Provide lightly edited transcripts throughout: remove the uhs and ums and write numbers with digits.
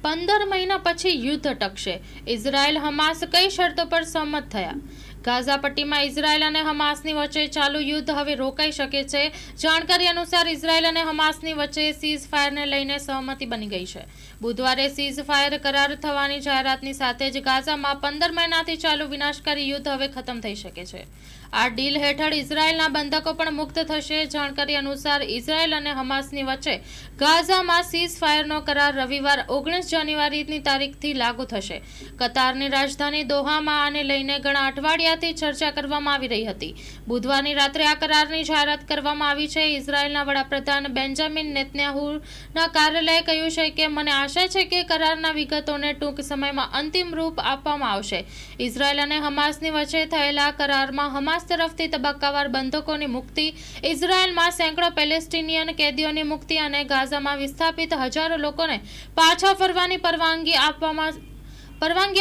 15 મહિના પછી યુદ્ધ ટકશે। ઇઝરાયલ હમાસ કઈ શરતો પર સહમત થયા? ગાઝા પટ્ટીમાં ઇઝરાયલ અને હમાસની વચ્ચે ચાલુ યુદ્ધ હવે રોકાઈ શકે છે। જાણકારી અનુસાર ઇઝરાયલ અને હમાસની વચ્ચે સીઝ ફાયરને લઈને સહમતિ બની ગઈ છે। બુધવારે સીઝ ફાયર કરાર થવાની જાહેરાતની સાથે જ ગાઝામાં 15 મહિનાથી ચાલુ વિનાશકારી યુદ્ધ હવે ખતમ થઈ શકે છે। આ ડીલ હેઠળ ઇઝરાયલના બંધકો પણ મુક્ત થશે। જાણકારી અનુસાર ઇઝરાયલ અને હમાસની વચ્ચે ગાઝામાં સીઝ ફાયરનો કરાર રવિવાર 19 જાન્યુઆરીની તારીખથી લાગુ થશે। કતારની રાજધાની દોહામાં આને લઈને ઘણા અઠવાડિયાથી ચર્ચા કરવામાં આવી રહી હતી। બુધવારની રાત્રે આ કરારની જાહેરાત કરવામાં આવી છે। ઇઝરાયલના વડાપ્રધાન બેન્જામિન નેતન્યાહુના કાર્યાલયે કહ્યું છે કે મને આશા છે કે કરારના વિગતોને ટૂંક સમયમાં અંતિમ રૂપ આપવામાં આવશે। ઇઝરાયલ અને હમાસની વચ્ચે થયેલા કરારમાં હમાસ તરફથી તબક્કાવાર બંધકોની મુક્તિ, ઇઝરાયલમાં સેંકડો પેલેસ્ટીનિયન કેદીઓની મુક્તિ અને ગાઝામાં વિસ્થાપિત હજારો લોકોને પાછા ફરવાની પરવાનગી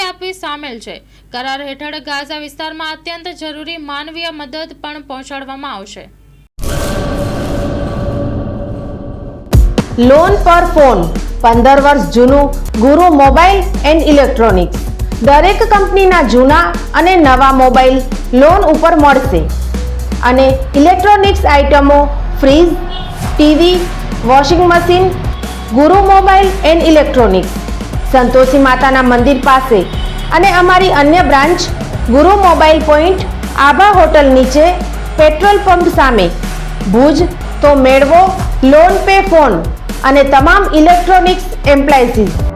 આપવી સામેલ છે। કરાર હેઠળ ગાઝા વિસ્તારમાં અત્યંત જરૂરી માનવીય મદદ પણ પહોંચાડવામાં આવશે। લોન પર ફોન 15 વર્ષ જૂનું ગુરુ મોબાઈલ એન્ડ ઇલેક્ટ્રોનિક્સ દરેક કંપનીના જૂના અને નવા મોબાઈલ લોન ઉપર મળશે અને ઇલેક્ટ્રોનિક્સ આઇટમો ફ્રીજ, ટીવી, વોશિંગ મશીન ગુરુ મોબાઈલ એન્ડ ઇલેક્ટ્રોનિક્સ સંતોષી માતાના મંદિર પાસે અને અમારી અન્ય બ્રાન્ચ ગુરુ મોબાઈલ પોઈન્ટ આભા હોટલ નીચે પેટ્રોલ પંપ સામે ભુજ। તો મેળવો લોન પે ફોન અને તમામ ઇલેક્ટ્રોનિક્સ એપ્લાયન્સીસ।